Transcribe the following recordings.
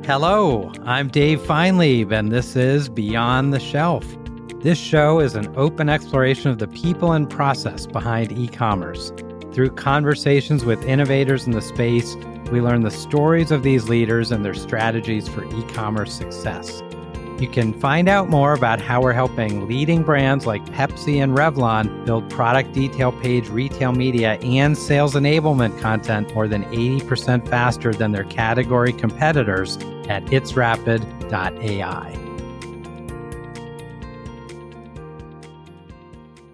Hello, I'm Dave Feinlieb, and this is Beyond the Shelf. This show is an open exploration of the people and process behind e-commerce. Through conversations with innovators in the space, we learn the stories of these leaders and their strategies for e-commerce success. You can find out more about how we're helping leading brands like Pepsi and Revlon build product detail page retail media and sales enablement content more than 80% faster than their category competitors at itsrapid.ai.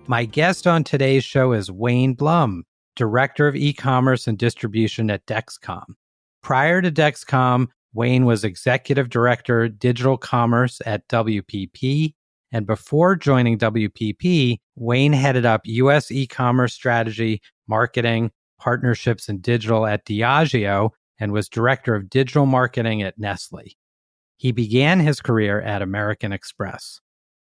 My guest on today's show is Wayne Blum, Director of E-commerce and Distribution at Dexcom. Prior to Dexcom, Wayne was Executive Director, Digital Commerce at WPP, and before joining WPP, Wayne headed up U.S. e-commerce strategy, marketing, partnerships, and digital at Diageo, and was Director of Digital Marketing at Nestle. He began his career at American Express.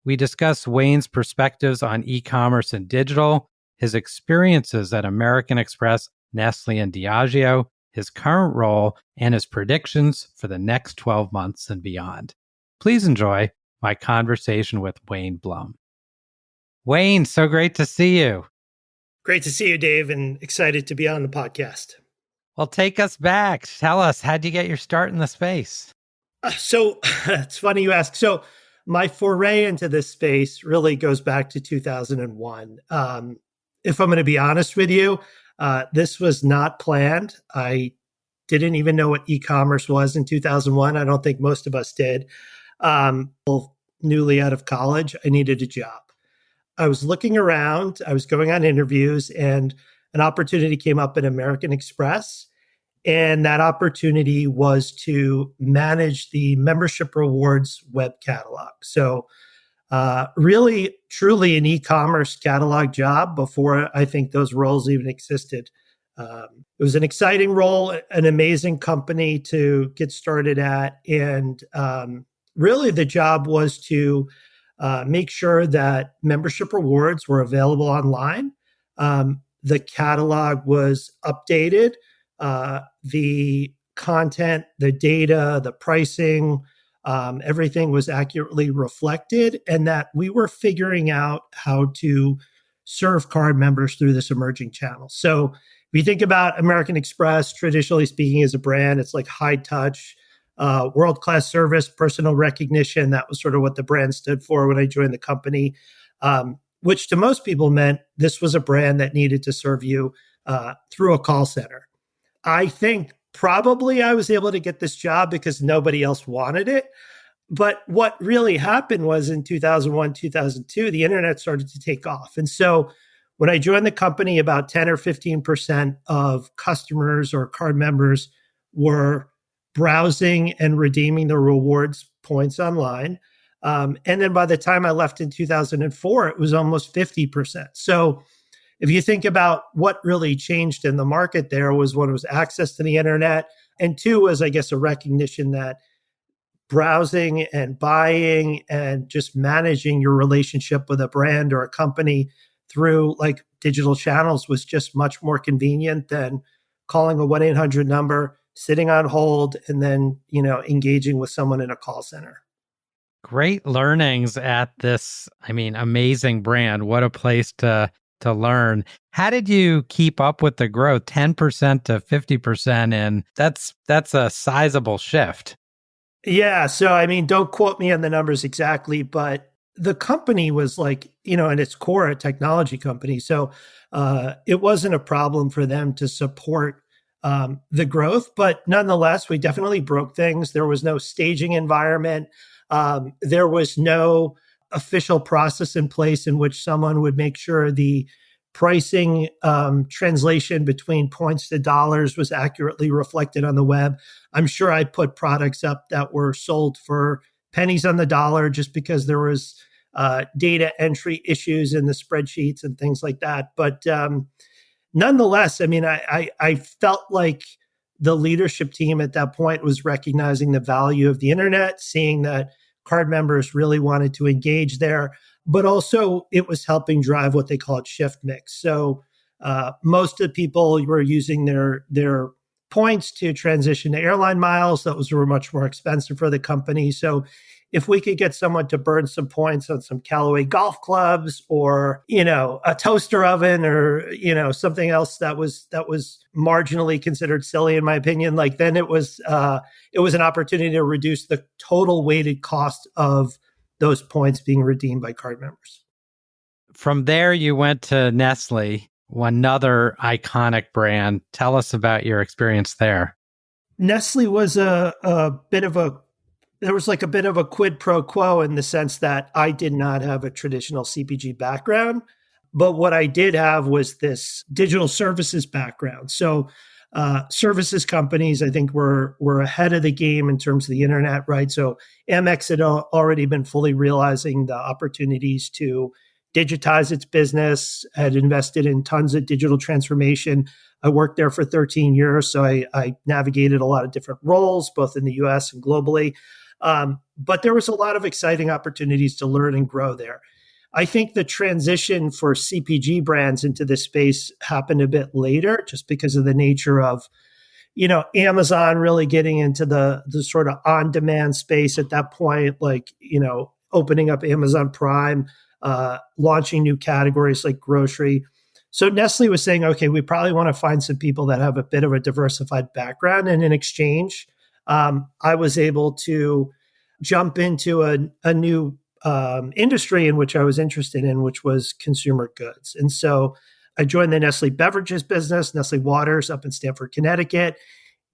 We discuss Wayne's perspectives on e-commerce and digital, his experiences at American Express, Nestle and Diageo, his current role, and his predictions for the next 12 months and beyond. Please enjoy my conversation with Wayne Blum. Wayne, so great to see you. Great to see you, Dave, and excited to be on the podcast. Well, take us back. Tell us, how'd you get your start in the space? So it's funny you ask. So my foray into this space really goes back to 2001. If I'm going to be honest with you, this was not planned. I didn't even know what e-commerce was in 2001. I don't think most of us did. Newly out of college, I needed a job. I was looking around, I was going on interviews, and an opportunity came up at American Express. And that opportunity was to manage the membership rewards web catalog. So really, truly an e-commerce catalog job before I think those roles even existed. It was an exciting role, an amazing company to get started at. And really the job was to make sure that membership rewards were available online. The catalog was updated. The content, the data, the pricing, everything was accurately reflected, and that we were figuring out how to serve card members through this emerging channel. So if you think about American Express, traditionally speaking, as a brand, it's like high touch, world-class service, personal recognition. That was sort of what the brand stood for when I joined the company, which to most people meant this was a brand that needed to serve you through a call center. I think probably I was able to get this job because nobody else wanted it. But what really happened was in 2001, 2002, the internet started to take off. And so when I joined the company, about 10 or 15% of customers or card members were browsing and redeeming the rewards points online. And then by the time I left in 2004, it was almost 50%. So if you think about what really changed in the market, there was one was access to the internet, and two was, I guess, a recognition that browsing and buying and just managing your relationship with a brand or a company through like digital channels was just much more convenient than calling a 1-800 number, sitting on hold, and then, engaging with someone in a call center. Great learnings at this, amazing brand. What a place to learn. How did you keep up with the growth? 10% to 50%, and that's a sizable shift. Yeah. So, don't quote me on the numbers exactly, but the company was like, in its core, a technology company. So it wasn't a problem for them to support the growth. But nonetheless, we definitely broke things. There was no staging environment. There was no official process in place in which someone would make sure the pricing translation between points to dollars was accurately reflected on the web. I'm sure I put products up that were sold for pennies on the dollar just because there was data entry issues in the spreadsheets and things like that. But nonetheless, I felt like the leadership team at that point was recognizing the value of the internet, seeing that card members really wanted to engage there, but also it was helping drive what they call shift mix. So most of the people were using their points to transition to airline miles. Those were much more expensive for the company. So if we could get someone to burn some points on some Callaway golf clubs or, a toaster oven or, something else that was marginally considered silly, in my opinion, like then it was an opportunity to reduce the total weighted cost of those points being redeemed by card members. From there, you went to Nestle, another iconic brand. Tell us about your experience there. Nestle was a bit of a quid pro quo in the sense that I did not have a traditional CPG background, but what I did have was this digital services background. So services companies, I think, were ahead of the game in terms of the internet, right? So Amex had already been fully realizing the opportunities to digitize its business, had invested in tons of digital transformation. I worked there for 13 years, so I navigated a lot of different roles, both in the US and globally. But there was a lot of exciting opportunities to learn and grow there. I think the transition for CPG brands into this space happened a bit later, just because of the nature of, Amazon really getting into the sort of on-demand space at that point, like, opening up Amazon Prime, launching new categories like grocery. So Nestle was saying, okay, we probably want to find some people that have a bit of a diversified background. And in exchange, I was able to jump into a new industry in which I was interested in, which was consumer goods. And so I joined the Nestle beverages business, Nestle Waters, up in Stamford, Connecticut.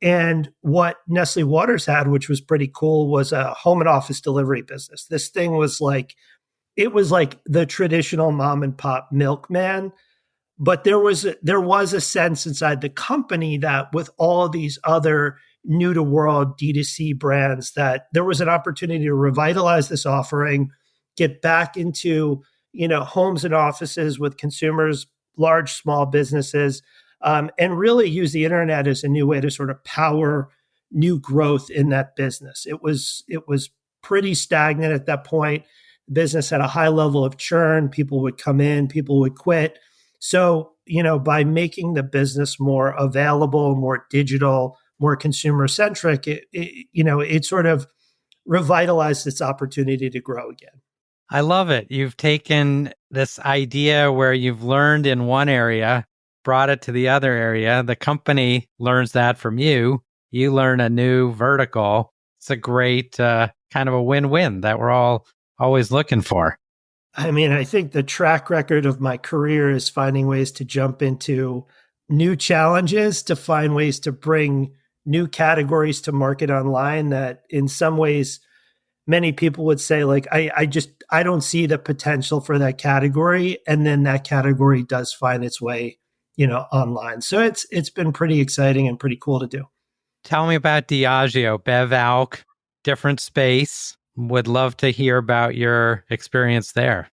And what Nestle Waters had, which was pretty cool, was a home and office delivery business. This thing was like, it was like the traditional mom and pop milkman, but there was a sense inside the company that with all of these other new to world D2C brands, that there was an opportunity to revitalize this offering, get back into, homes and offices with consumers, large, small businesses, and really use the internet as a new way to sort of power new growth in that business. It was pretty stagnant at that point. The business had a high level of churn. People would come in, people would quit. So, by making the business more available, more digital, more consumer centric, it sort of revitalized its opportunity to grow again. I love it. You've taken this idea where you've learned in one area, brought it to the other area. The company learns that from you. You learn a new vertical. It's a great kind of a win-win that we're all always looking for. I mean, I think the track record of my career is finding ways to jump into new challenges, to find ways to bring new categories to market online that in some ways many people would say, like, I don't see the potential for that category. And then that category does find its way, online. So it's been pretty exciting and pretty cool to do. Tell me about Diageo, Bev Alc, different space. Would love to hear about your experience there.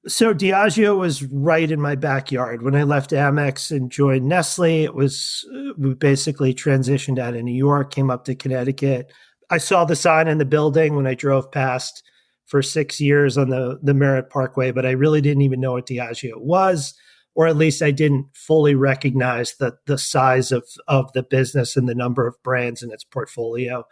So Diageo was right in my backyard. When I left Amex and joined Nestle, we basically transitioned out of New York, came up to Connecticut. I saw the sign in the building when I drove past for 6 years on the Merritt Parkway, but I really didn't even know what Diageo was, or at least I didn't fully recognize the size of the business and the number of brands in its portfolio.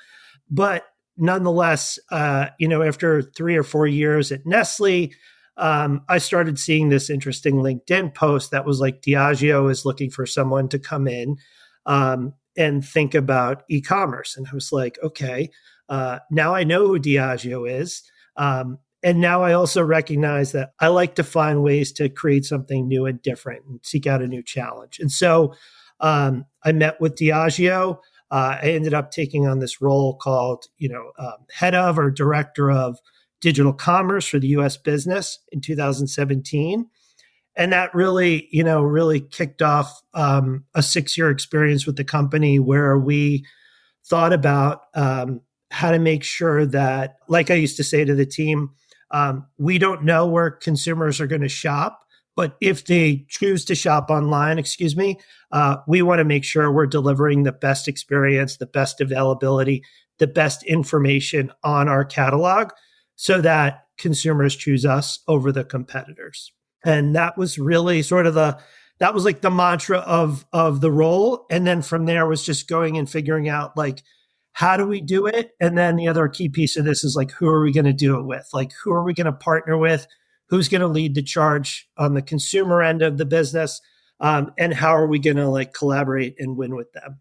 But nonetheless, after 3 or 4 years at Nestle, I started seeing this interesting LinkedIn post that was like, Diageo is looking for someone to come in and think about e-commerce. And I was like, okay, now I know who Diageo is. And now I also recognize that I like to find ways to create something new and different and seek out a new challenge. And so I met with Diageo. I ended up taking on this role called, head of or director of digital commerce for the U.S. business in 2017. And that really kicked off a 6-year experience with the company where we thought about how to make sure that, like I used to say to the team, we don't know where consumers are going to shop, but if they choose to shop online, we want to make sure we're delivering the best experience, the best availability, the best information on our catalog so that consumers choose us over the competitors. And that was really sort of the that was like the mantra of the role. And then from there was just going and figuring out like, how do we do it? And then the other key piece of this is like, who are we going to do it with? Like, who are we going to partner with? Who's going to lead the charge on the consumer end of the business? And how are we going to like collaborate and win with them?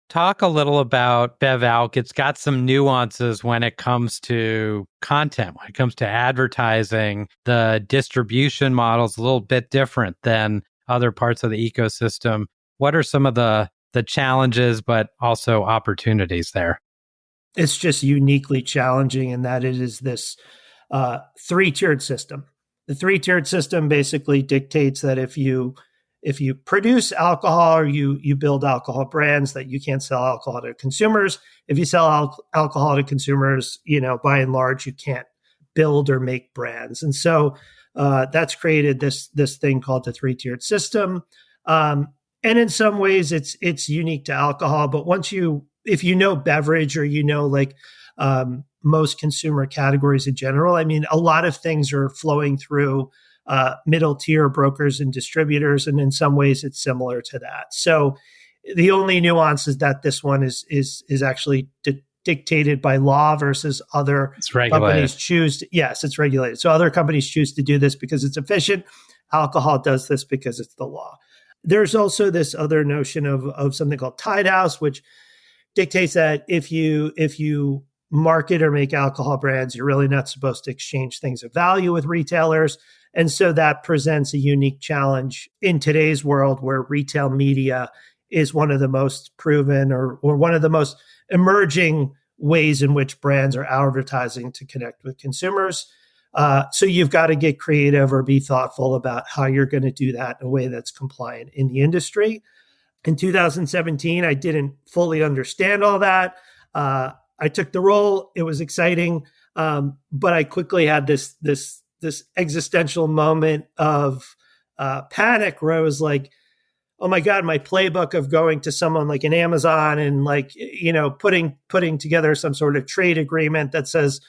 Talk a little about BevAlc. It's got some nuances when it comes to content, when it comes to advertising. The distribution model is a little bit different than other parts of the ecosystem. What are some of the challenges, but also opportunities there? It's just uniquely challenging in that it is this three-tiered system. The three-tiered system basically dictates that if you produce alcohol or you build alcohol brands, that you can't sell alcohol to consumers. If you sell alcohol to consumers, by and large, you can't build or make brands. And so that's created this thing called the three-tiered system. And in some ways, it's unique to alcohol. But if you know beverage or like most consumer categories in general, I mean, a lot of things are flowing through middle tier brokers and distributors, and in some ways it's similar to that. So the only nuance is that this one is actually dictated by law versus other companies choose to, yes, it's regulated. So other companies choose to do this because it's efficient. Alcohol does this because it's the law. There's also this other notion of something called Tide House, which dictates that if you market or make alcohol brands, you're really not supposed to exchange things of value with retailers. And so that presents a unique challenge in today's world where retail media is one of the most proven or one of the most emerging ways in which brands are advertising to connect with consumers. So you've got to get creative or be thoughtful about how you're going to do that in a way that's compliant in the industry. In 2017, I didn't fully understand all that. I took the role. It was exciting. But I quickly had this existential moment of panic where I was like, oh my God, my playbook of going to someone like an Amazon and like, putting together some sort of trade agreement that says,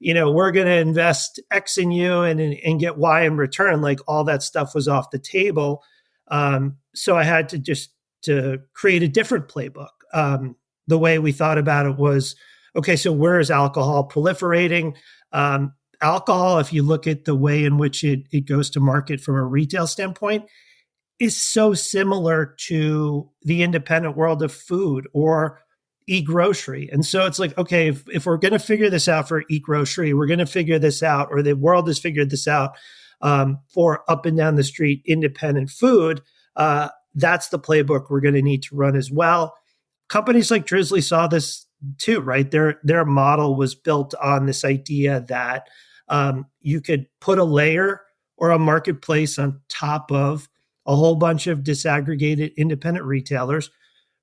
we're going to invest X in you and get Y in return. Like all that stuff was off the table. So I had to create a different playbook. The way we thought about it was, okay, so where is alcohol proliferating? Alcohol, if you look at the way in which it goes to market from a retail standpoint, is so similar to the independent world of food or e-grocery. And so it's like, okay, if we're going to figure this out for e-grocery, we're going to figure this out, or the world has figured this out for up and down the street independent food, that's the playbook we're going to need to run as well. Companies like Drizzly saw this too, right? Their model was built on this idea that you could put a layer or a marketplace on top of a whole bunch of disaggregated independent retailers,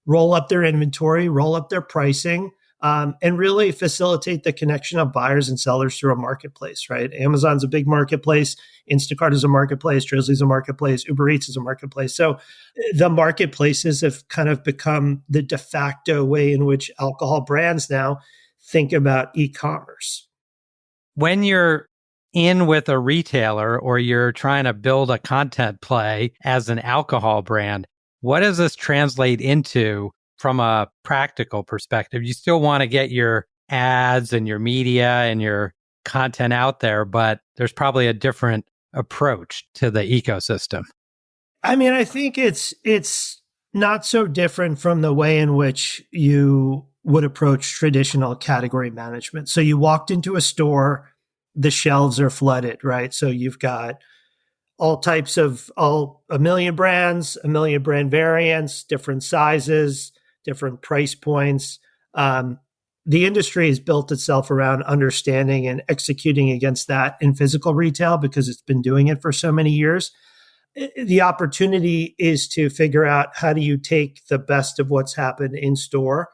roll up their inventory, roll up their pricing, and really facilitate the connection of buyers and sellers through a marketplace, right? Amazon's a big marketplace. Instacart is a marketplace. Drizzly's a marketplace. Uber Eats is a marketplace. So the marketplaces have kind of become the de facto way in which alcohol brands now think about e-commerce. When you're in with a retailer or you're trying to build a content play as an alcohol brand, what does this translate into from a practical perspective? You still want to get your ads and your media and your content out there, but there's probably a different approach to the ecosystem. I mean, I think it's not so different from the way in which you would approach traditional category management. So you walked into a store, the shelves are flooded, right? So you've got a million brands, a million brand variants, different sizes, different price points. The industry has built itself around understanding and executing against that in physical retail because it's been doing it for so many years. The opportunity is to figure out how do you take the best of what's happened in store,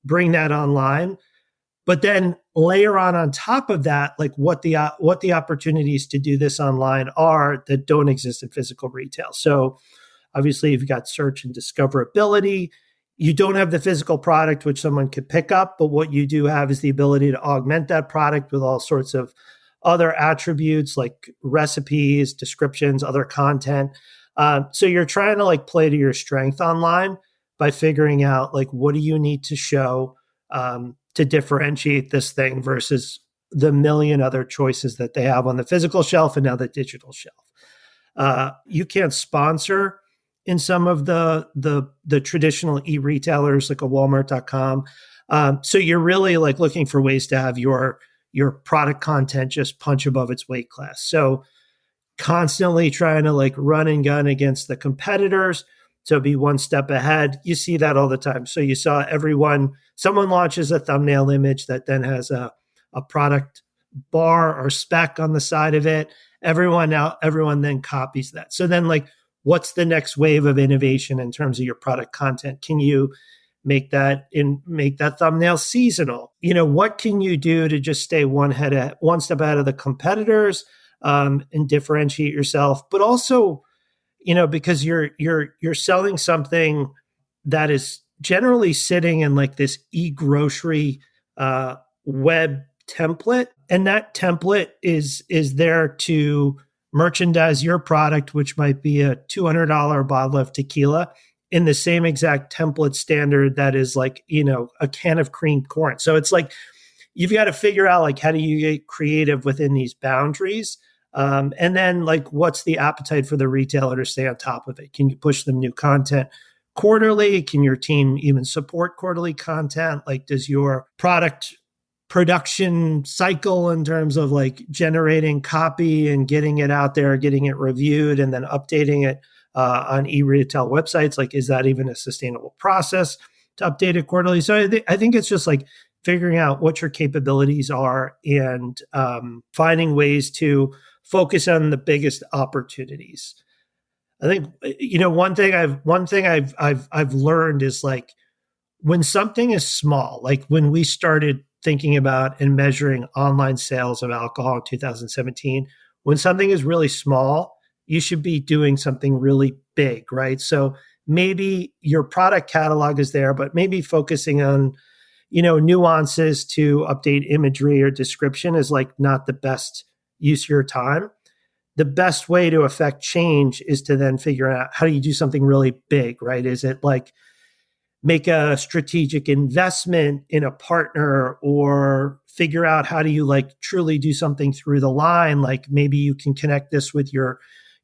bring that online, but then layer on top of that, like what the opportunities to do this online are that don't exist in physical retail. So obviously you've got search and discoverability. You don't have the physical product which someone could pick up, but what you do have is the ability to augment that product with all sorts of other attributes like recipes, descriptions, other content. So you're trying to like play to your strength online by figuring out like what do you need to show to differentiate this thing versus the million other choices that they have on the physical shelf and now the digital shelf. You can't sponsor in some of the traditional e-retailers like a Walmart.com. So you're really like looking for ways to have your product content just punch above its weight class. So constantly trying to like run and gun against the competitors to be one step ahead. You see that all the time. So you saw someone launches a thumbnail image that then has a product bar or spec on the side of it. Everyone then copies that. So then like, what's the next wave of innovation in terms of your product content? Can you make that thumbnail seasonal? What can you do to just stay one step ahead of the competitors and differentiate yourself? But also, because you're selling something that is generally sitting in like this e-grocery web template, and that template is there to merchandise your product, which might be a $200 bottle of tequila, in the same exact template standard that is like, a can of creamed corn. So it's like, you've got to figure out like, how do you get creative within these boundaries? And then like, what's the appetite for the retailer to stay on top of it? Can you push them new content quarterly? Can your team even support quarterly content? Like, does your product production cycle in terms of like generating copy and getting it out there, getting it reviewed, and then updating it on e-retail websites, like, is that even a sustainable process to update it quarterly? So I think it's just like figuring out what your capabilities are and finding ways to focus on the biggest opportunities. I think one thing I've learned is like, when something is small, like when we started thinking about and measuring online sales of alcohol in 2017, when something is really small, you should be doing something really big, right? So maybe your product catalog is there, but maybe focusing on, nuances to update imagery or description is like not the best use of your time. The best way to affect change is to then figure out, how do you do something really big, right? Is it like make a strategic investment in a partner, or figure out how do you like truly do something through the line? Like maybe you can connect this with your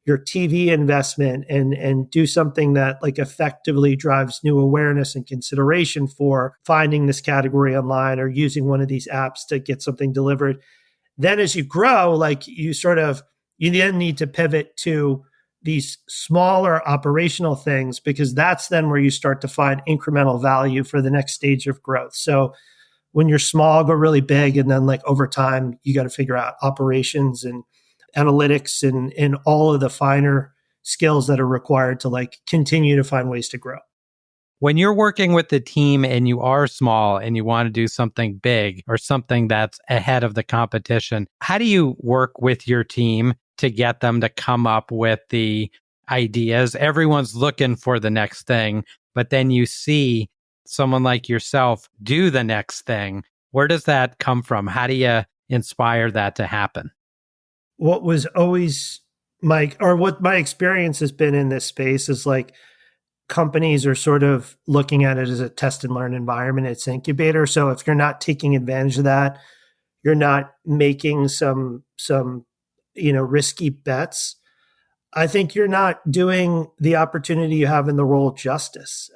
TV investment and do something that like effectively drives new awareness and consideration for finding this category online or using one of these apps to get something delivered. Then as you grow, like you then need to pivot to these smaller operational things, because that's then where you start to find incremental value for the next stage of growth. So when you're small, go really big. And then like over time, you got to figure out operations and analytics and all of the finer skills that are required to like continue to find ways to grow. When you're working with the team and you are small and you want to do something big or something that's ahead of the competition, how do you work with your team to get them to come up with the ideas? Everyone's looking for the next thing, but then you see someone like yourself do the next thing. Where does that come from? How do you inspire that to happen? What was always what my experience has been in this space is like, companies are sort of looking at it as a test and learn environment. It's an incubator. So if you're not taking advantage of that, you're not making some risky bets, I think you're not doing the opportunity you have in the role justice.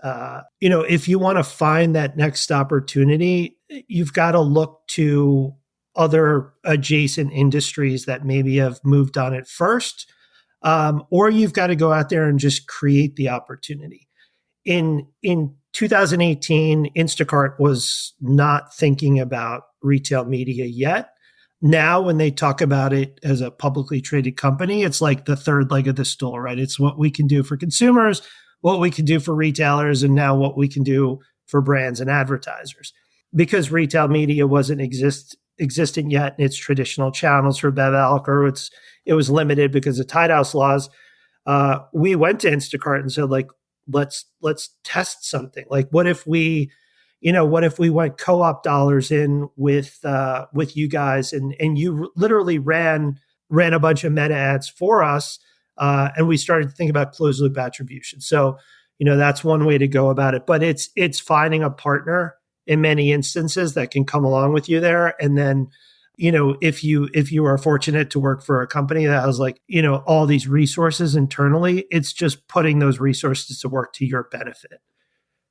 If you want to find that next opportunity, you've got to look to other adjacent industries that maybe have moved on it first, or you've got to go out there and just create the opportunity. In 2018, Instacart was not thinking about retail media yet. Now, when they talk about it as a publicly traded company, it's like the third leg of the stool, right? It's what we can do for consumers, what we can do for retailers, and now what we can do for brands and advertisers. Because retail media wasn't existent yet in its traditional channels for BevAlc, or it was limited because of Tide House laws. We went to Instacart and said, like, let's test something. Like, what if we what if we went co-op dollars in with you guys, and you literally ran a bunch of meta ads for us, and we started to think about closed loop attribution. So, that's one way to go about it. But it's finding a partner in many instances that can come along with you there, and then, if you are fortunate to work for a company that has all these resources internally, it's just putting those resources to work to your benefit.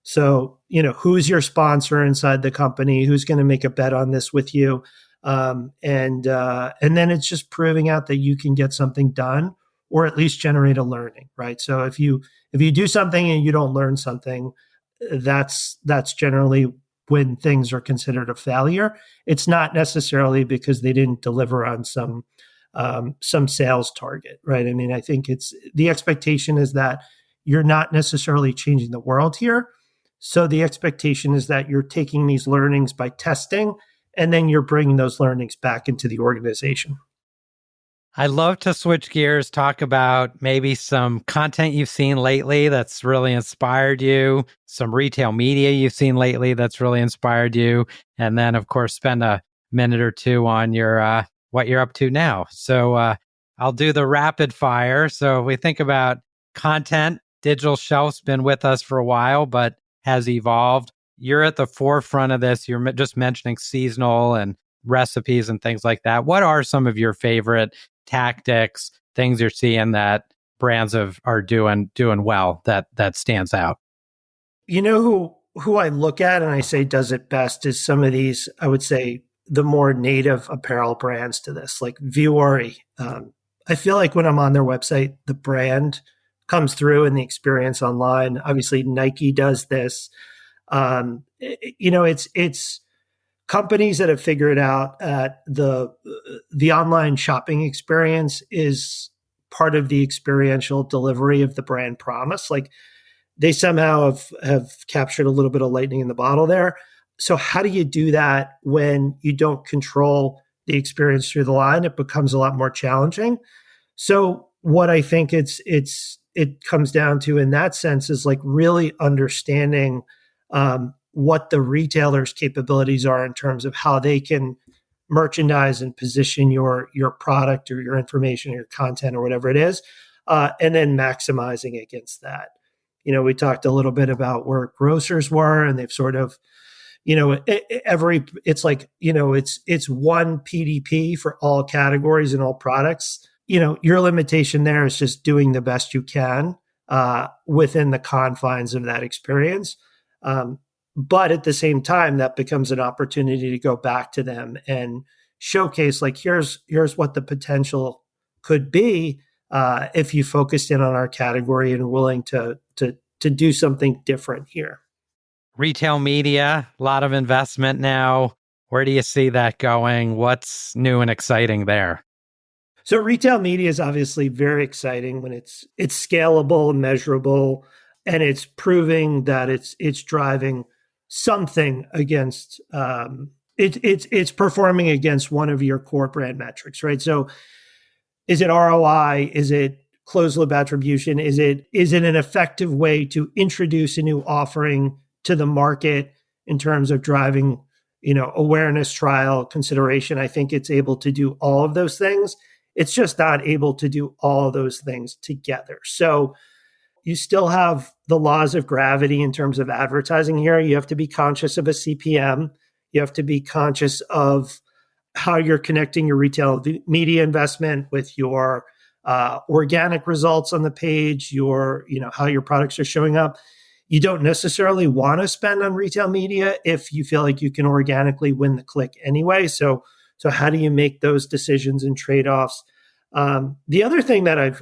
So, who's your sponsor inside the company? Who's going to make a bet on this with you? And then it's just proving out that you can get something done, or at least generate a learning, right? So if you do something and you don't learn something, that's generally when things are considered a failure. It's not necessarily because they didn't deliver on some sales target, right? I mean, I think it's the expectation is that you're not necessarily changing the world here. So the expectation is that you're taking these learnings by testing, and then you're bringing those learnings back into the organization. I'd love to switch gears, talk about maybe some content you've seen lately that's really inspired you, some retail media you've seen lately that's really inspired you, and then, of course, spend a minute or two on your what you're up to now. So I'll do the rapid fire. So if we think about content, digital shelf's been with us for a while, but has evolved. You're at the forefront of this. You're just mentioning seasonal and recipes and things like that. What are some of your favorite tactics, things you're seeing that brands are doing well that stands out? Who I look at and I say does it best is some of these, I would say, the more native apparel brands to this, like Vuori. I feel like when I'm on their website, the brand comes through in the experience online. Obviously, Nike does this. It's companies that have figured out the online shopping experience is part of the experiential delivery of the brand promise. Like they somehow have captured a little bit of lightning in the bottle there. So how do you do that when you don't control the experience through the line? It becomes a lot more challenging. So what I think it comes down to in that sense is like really understanding what the retailer's capabilities are in terms of how they can merchandise and position your product or your information or your content or whatever it is, and then maximizing against that. We talked a little bit about where grocers were, and they've sort of, it's one PDP for all categories and all products. Your limitation there is just doing the best you can within the confines of that experience. But at the same time, that becomes an opportunity to go back to them and showcase, like, here's what the potential could be if you focused in on our category and willing to do something different here. Retail media, a lot of investment now. Where do you see that going? What's new and exciting there? So retail media is obviously very exciting when it's scalable and measurable, and it's proving that it's driving something against it's performing against one of your core brand metrics, right? So is it ROI? Is it closed loop attribution? Is it an effective way to introduce a new offering to the market in terms of driving, awareness, trial, consideration? I think it's able to do all of those things. It's just not able to do all of those things together. So you still have the laws of gravity in terms of advertising here. You have to be conscious of a CPM. You have to be conscious of how you're connecting your retail media investment with your organic results on the page, how your products are showing up. You don't necessarily want to spend on retail media if you feel like you can organically win the click anyway. So how do you make those decisions and trade-offs? The other thing that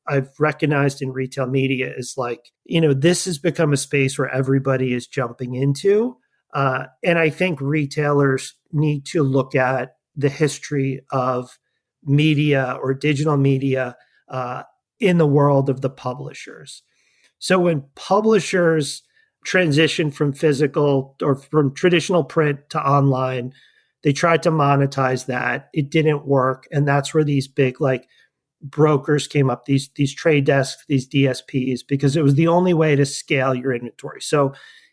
I've recognized in retail media is this has become a space where everybody is jumping into. And I think retailers need to look at the history of media or digital media in the world of the publishers. So when publishers transition from physical or from traditional print to online, they tried to monetize that. It didn't work. And that's where these big brokers came up, these trade desks, these DSPs, because it was the only way to scale your inventory. So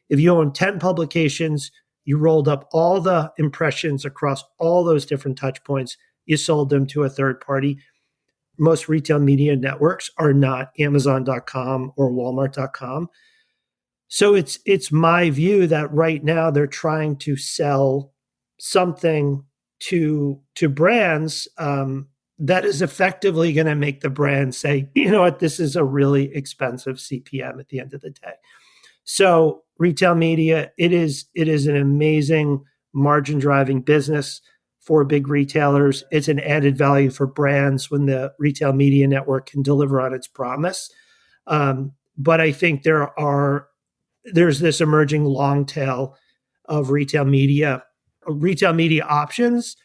If you own 10 publications, you rolled up all the impressions across all those different touch points, you sold them to a third party. Most retail media networks are not Amazon.com or Walmart.com. So it's my view that right now they're trying to sell something to brands that is effectively going to make the brand say, you know what, this is a really expensive CPM at the end of the day. So retail media, it is an amazing margin driving business for big retailers. It's an added value for brands when the retail media network can deliver on its promise. But I think there's this emerging long tail of retail media options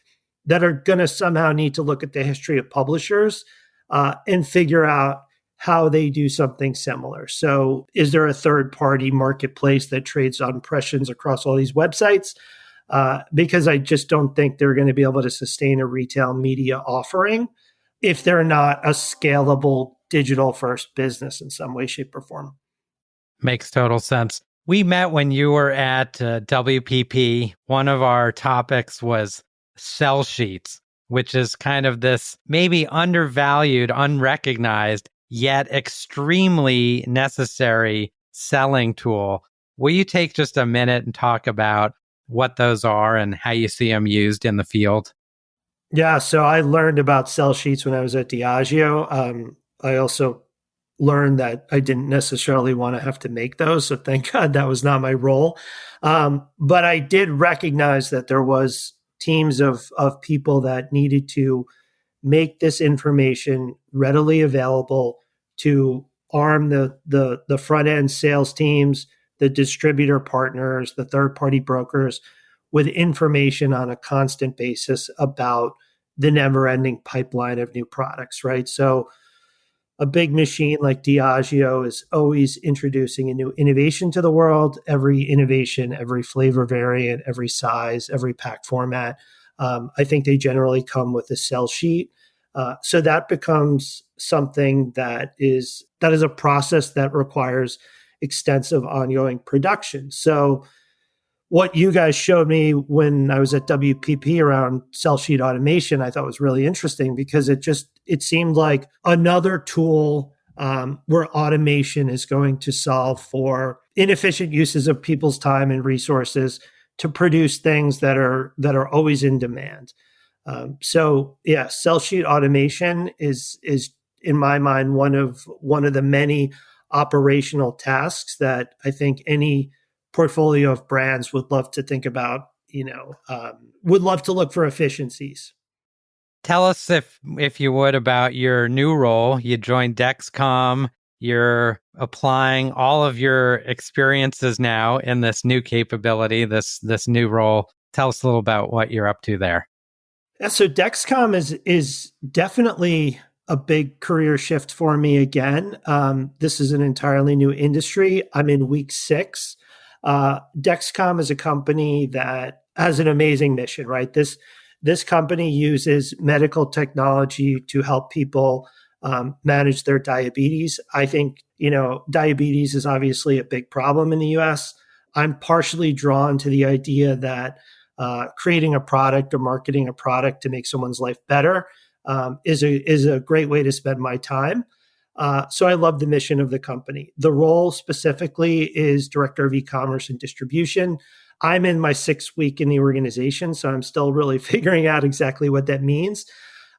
that are going to somehow need to look at the history of publishers and figure out how they do something similar. So is there a third-party marketplace that trades on impressions across all these websites? Because I just don't think they're going to be able to sustain a retail media offering if they're not a scalable digital-first business in some way, shape, or form. Makes total sense. We met when you were at WPP. One of our topics was sell sheets, which is kind of this maybe undervalued, unrecognized, yet extremely necessary selling tool. Will you take just a minute and talk about what those are and how you see them used in the field? Yeah, so I learned about sell sheets when I was at Diageo. I also learned that I didn't necessarily want to have to make those. So thank God that was not my role. But I did recognize that there was teams of people that needed to make this information readily available to arm the front end sales teams, the distributor partners, the third party brokers with information on a constant basis about the never ending pipeline of new products, right? So a big machine like Diageo is always introducing a new innovation to the world. Every innovation, every flavor variant, every size, every pack format. I think they generally come with a sell sheet. So that becomes something that is a process that requires extensive ongoing production. So what you guys showed me when I was at WPP around sell sheet automation, I thought was really interesting because it seemed like another tool where automation is going to solve for inefficient uses of people's time and resources to produce things that are always in demand. So yeah, sell sheet automation is in my mind one of the many operational tasks that I think any portfolio of brands would love to think about, would love to look for efficiencies. Tell us, if you would, about your new role. You joined Dexcom. You're applying all of your experiences now in this new capability, this new role. Tell us a little about what you're up to there. Yeah, so Dexcom is definitely a big career shift for me again. This is an entirely new industry. I'm in week 6. Dexcom is a company that has an amazing mission, right? This company uses medical technology to help people manage their diabetes. I think, diabetes is obviously a big problem in the US. I'm partially drawn to the idea that creating a product or marketing a product to make someone's life better is a great way to spend my time. So I love the mission of the company. The role specifically is Director of Ecommerce and Distribution. I'm in my 6th week in the organization, so I'm still really figuring out exactly what that means.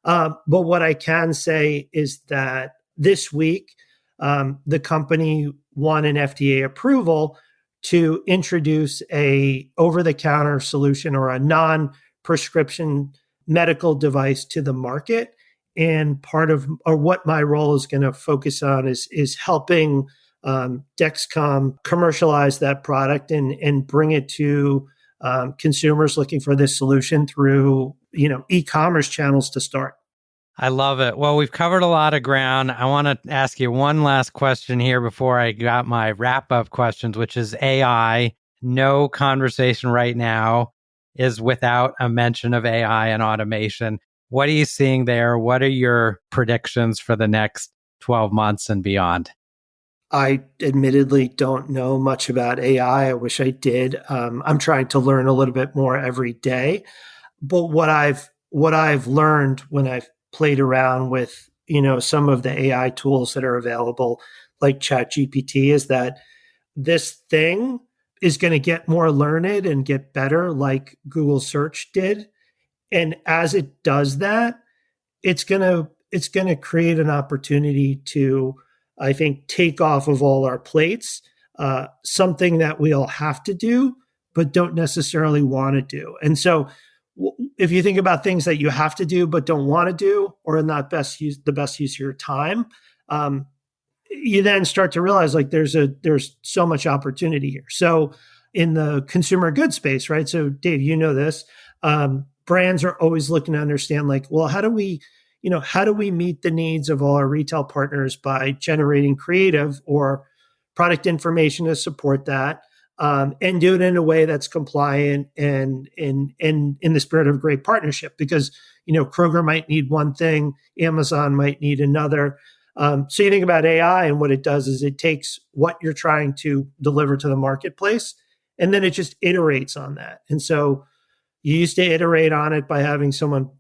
But what I can say is that this week, the company won an FDA approval to introduce a over-the-counter solution or a non-prescription medical device to the market. And what my role is going to focus on is helping Dexcom commercialize that product and bring it to consumers looking for this solution through e-commerce channels to start. I love it. Well, we've covered a lot of ground. I want to ask you one last question here before I got my wrap-up questions, which is AI. No conversation right now is without a mention of AI and automation. What are you seeing there? What are your predictions for the next 12 months and beyond? I admittedly don't know much about AI. I wish I did. I'm trying to learn a little bit more every day. But what I've learned when I've played around with some of the AI tools that are available, like ChatGPT, is that this thing is going to get more learned and get better, like Google search did. And as it does that, it's gonna create an opportunity to, I think, take off of all our plates something that we all have to do but don't necessarily want to do. And so, if you think about things that you have to do but don't want to do, or not the best use of your time, um, you then start to realize like there's so much opportunity here. So in the consumer goods space, right? So Dave, this, brands are always looking to understand like, well, how do we meet the needs of all our retail partners by generating creative or product information to support that, and do it in a way that's compliant and in the spirit of great partnership. Because Kroger might need one thing, Amazon might need another. So you think about AI, and what it does is it takes what you're trying to deliver to the marketplace, and then it just iterates on that. And so you used to iterate on it by having someone,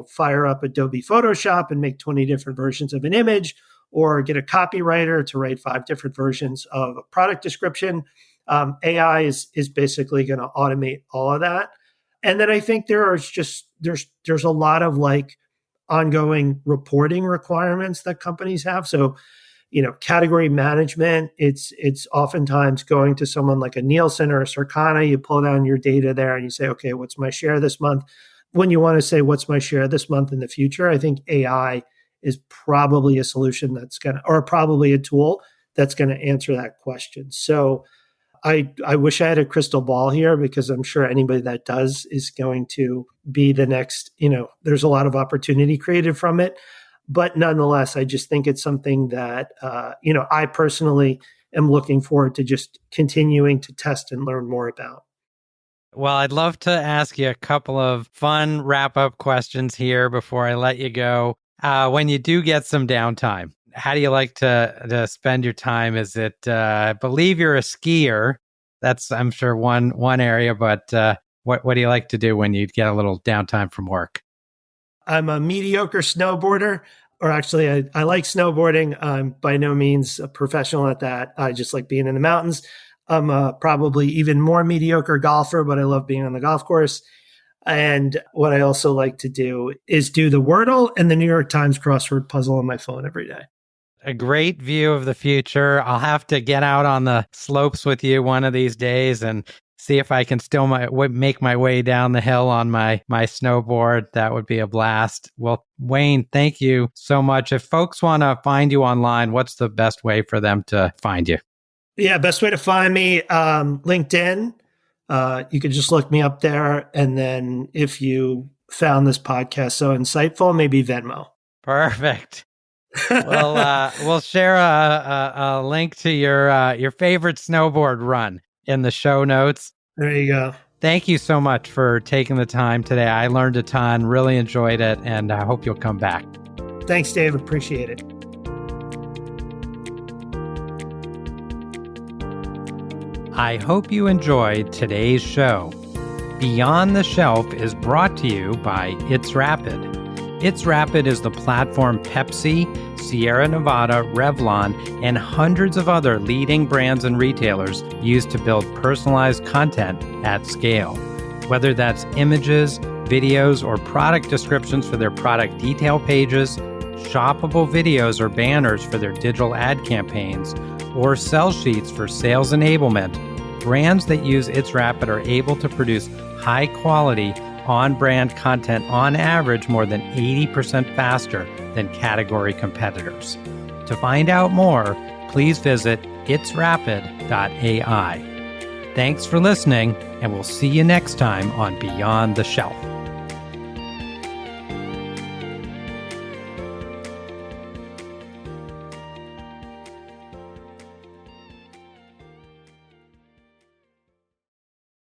fire up Adobe Photoshop and make 20 different versions of an image, or get a copywriter to write 5 different versions of a product description. AI is basically going to automate all of that. And then I think there's a lot of like ongoing reporting requirements that companies have. So, category management, it's oftentimes going to someone like a Nielsen or a Circana. You pull down your data there and you say, okay, what's my share this month? When you want to say what's my share this month in the future, I think AI is probably a solution or probably a tool that's going to answer that question. So I wish I had a crystal ball here, because I'm sure anybody that does is going to be the next, there's a lot of opportunity created from it. But nonetheless, I just think it's something that, I personally am looking forward to just continuing to test and learn more about. Well, I'd love to ask you a couple of fun wrap-up questions here before I let you go. When you do get some downtime, how do you like to spend your time? Is it, I believe you're a skier. That's, I'm sure, one area, but what do you like to do when you get a little downtime from work? I'm a mediocre snowboarder, or actually, I like snowboarding. I'm by no means a professional at that. I just like being in the mountains. I'm probably even more mediocre golfer, but I love being on the golf course. And what I also like to do is do the Wordle and the New York Times crossword puzzle on my phone every day. A great view of the future. I'll have to get out on the slopes with you one of these days and see if I can still make my way down the hill on my snowboard. That would be a blast. Well, Wayne, thank you so much. If folks want to find you online, what's the best way for them to find you? Yeah, best way to find me, LinkedIn. You can just look me up there. And then if you found this podcast so insightful, maybe Venmo. Perfect. Well, we'll share a link to your favorite snowboard run in the show notes. There you go. Thank you so much for taking the time today. I learned a ton, really enjoyed it, and I hope you'll come back. Thanks, Dave. Appreciate it. I hope you enjoyed today's show. Beyond the Shelf is brought to you by It's Rapid. It's Rapid is the platform Pepsi, Sierra Nevada, Revlon, and hundreds of other leading brands and retailers use to build personalized content at scale. Whether that's images, videos, or product descriptions for their product detail pages, shoppable videos or banners for their digital ad campaigns, or sell sheets for sales enablement, brands that use It's Rapid are able to produce high-quality, on-brand content on average more than 80% faster than category competitors. To find out more, please visit itsrapid.ai. Thanks for listening, and we'll see you next time on Beyond the Shelf.